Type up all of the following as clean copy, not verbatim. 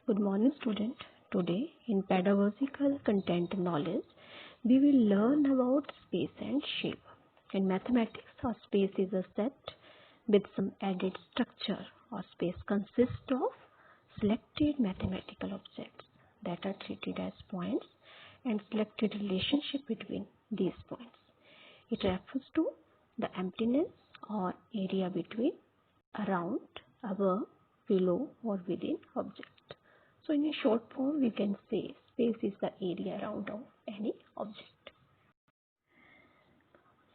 Good morning, student. Today in pedagogical content knowledge, we will learn about space and shape. In mathematics, a space is a set with some added structure. A space consists of selected mathematical objects that are treated as points and selected relationship between these points. It refers to the emptiness or area between, around, above, below or within object. So in a short form, we can say space is the area around of any object.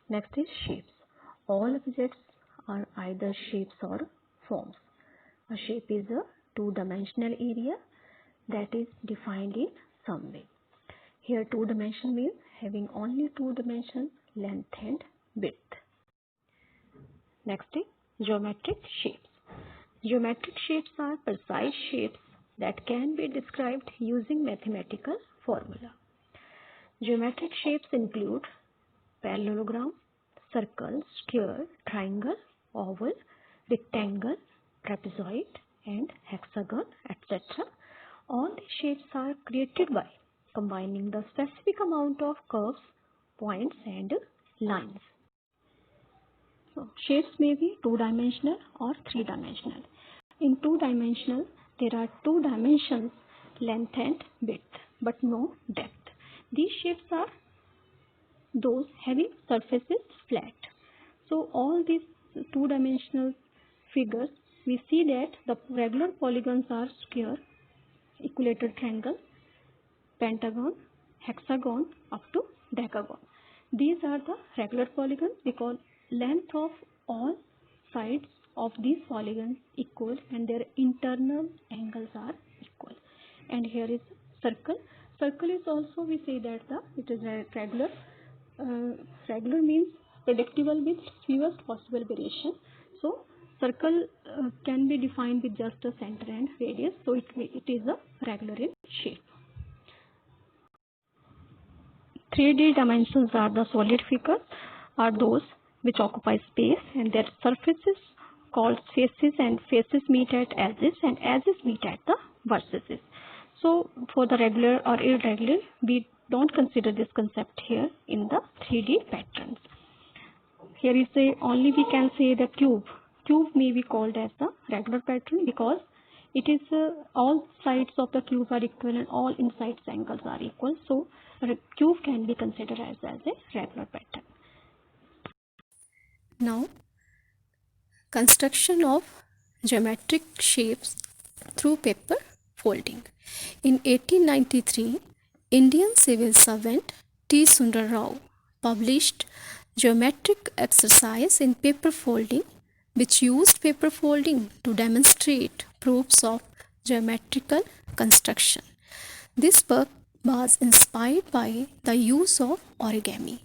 Next is shapes. All objects are either shapes or forms. A shape is a two-dimensional area that is defined in some way. Here two-dimensional means having only two dimensions, length and width. Next is geometric shapes. Geometric shapes are precise shapes that can be described using mathematical formula. Geometric shapes include parallelogram, circle, square, triangle, oval, rectangle, trapezoid and hexagon, etc. All these shapes are created by combining the specific amount of curves, points and lines. So, shapes may be two-dimensional or three-dimensional. In two-dimensional, there are two dimensions, length and width, but no depth. These shapes are those having surfaces flat. So all these two-dimensional figures, we see that the regular polygons are square, equilateral triangle, pentagon, hexagon up to decagon. These are the regular polygons because length of all sides of these polygons equal and their internal angles are equal. And here is circle. Circle is also, we say that it is a regular. Regular means predictable with fewest possible variation. So circle can be defined with just a center and radius. So it is a regular in shape. 3D dimensions are the solid figures, are those which occupy space and their surfaces called faces, and faces meet at edges and edges meet at the vertices. So for the regular or irregular, we don't consider this concept here in the 3D patterns. Here is only we can say the cube. Cube may be called as the regular pattern because it is all sides of the cube are equal and all inside angles are equal. So a cube can be considered as a regular pattern. Now, construction of geometric shapes through paper folding. In 1893, Indian civil servant T. Sundar Rao published geometric exercise in paper folding, which used paper folding to demonstrate proofs of geometrical construction. This work was inspired by the use of origami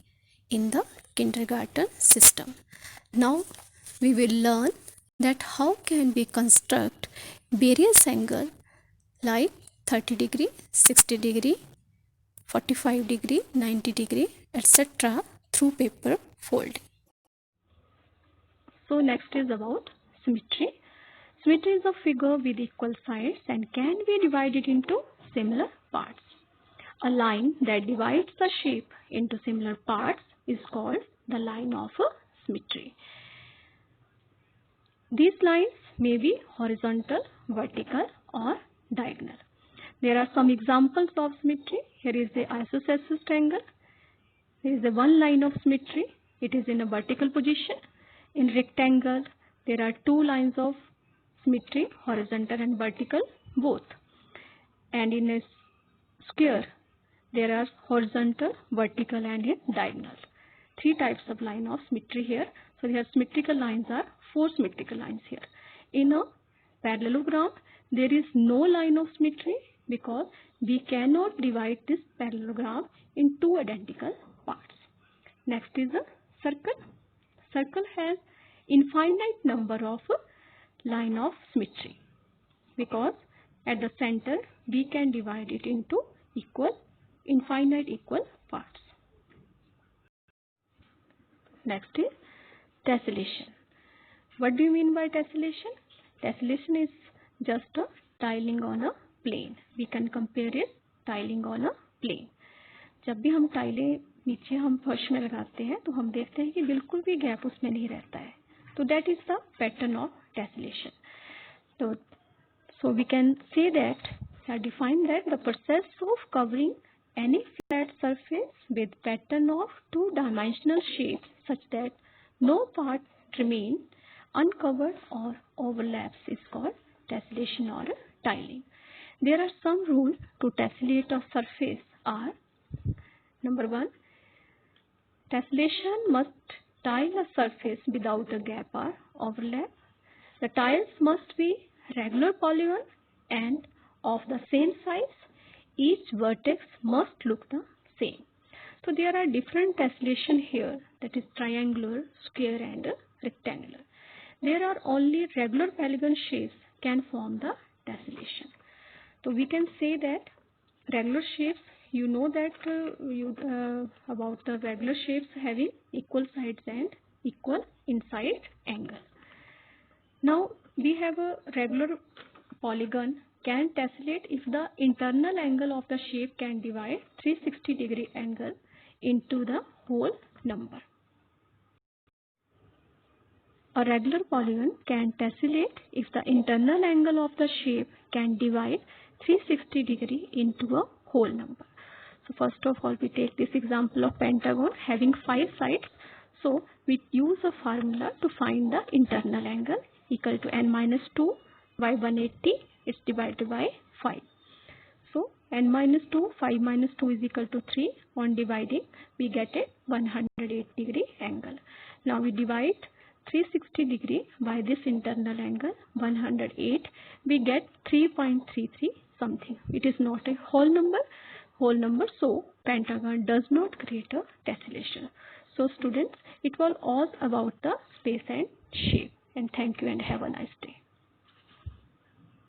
in the kindergarten system. Now we will learn that how can we construct various angles like 30 degree, 60 degree, 45 degree, 90 degree, etc. through paper folding. So next is about symmetry. Symmetry is a figure with equal sides and can be divided into similar parts. A line that divides the shape into similar parts is called the line of symmetry. These lines may be horizontal, vertical or diagonal. There are some examples of symmetry. Here is the isosceles triangle. There is one line of symmetry. It is in a vertical position. In rectangle, there are two lines of symmetry, horizontal and vertical both. And in a square, there are horizontal, vertical and diagonal. Three types of line of symmetry here. So here symmetrical lines are four symmetrical lines here. In a parallelogram, there is no line of symmetry because we cannot divide this parallelogram in two identical parts. Next is a circle. Circle has infinite number of line of symmetry because at the center we can divide it into infinite equal parts. Next is tessellation. What do you mean by tessellation? Tessellation is just a tiling on a plane. We can compare it tiling on a plane. जब भी हम टाइलें नीचे हम फर्श में लगाते हैं तो हम देखते हैं कि बिल्कुल भी गैप उसमें नहीं रहता है. तो that is the pattern of tessellation. So we can say that or define that the process of covering any flat surface with pattern of two-dimensional shapes such that no part remain uncovered or overlaps is called tessellation or tiling. There are some rules to tessellate a surface are: number 1, tessellation must tile a surface without a gap or overlap. The tiles must be regular polygon and of the same size. Each vertex must look the same. So there are different tessellation here, that is triangular, square and rectangular. There are only regular polygon shapes can form the tessellation. So we can say that regular shapes, you know that about the regular shapes having equal sides and equal inside angle. Now we have a regular polygon can tessellate if the internal angle of the shape can divide 360-degree angle into the whole number. A regular polygon can tessellate if the internal angle of the shape can divide 360-degree into a whole number. So first of all, we take this example of pentagon having 5 sides. So we use a formula to find the internal angle equal to n-2 by 180. It's divided by 5. So n-2, 5 minus 2 is equal to 3. On dividing, we get a 108-degree angle. Now we divide 360-degree by this internal angle 108. We get 3.33 something. It is not a whole number. So pentagon does not create a tessellation. So students, it was all about the space and shape. And thank you and have a nice day.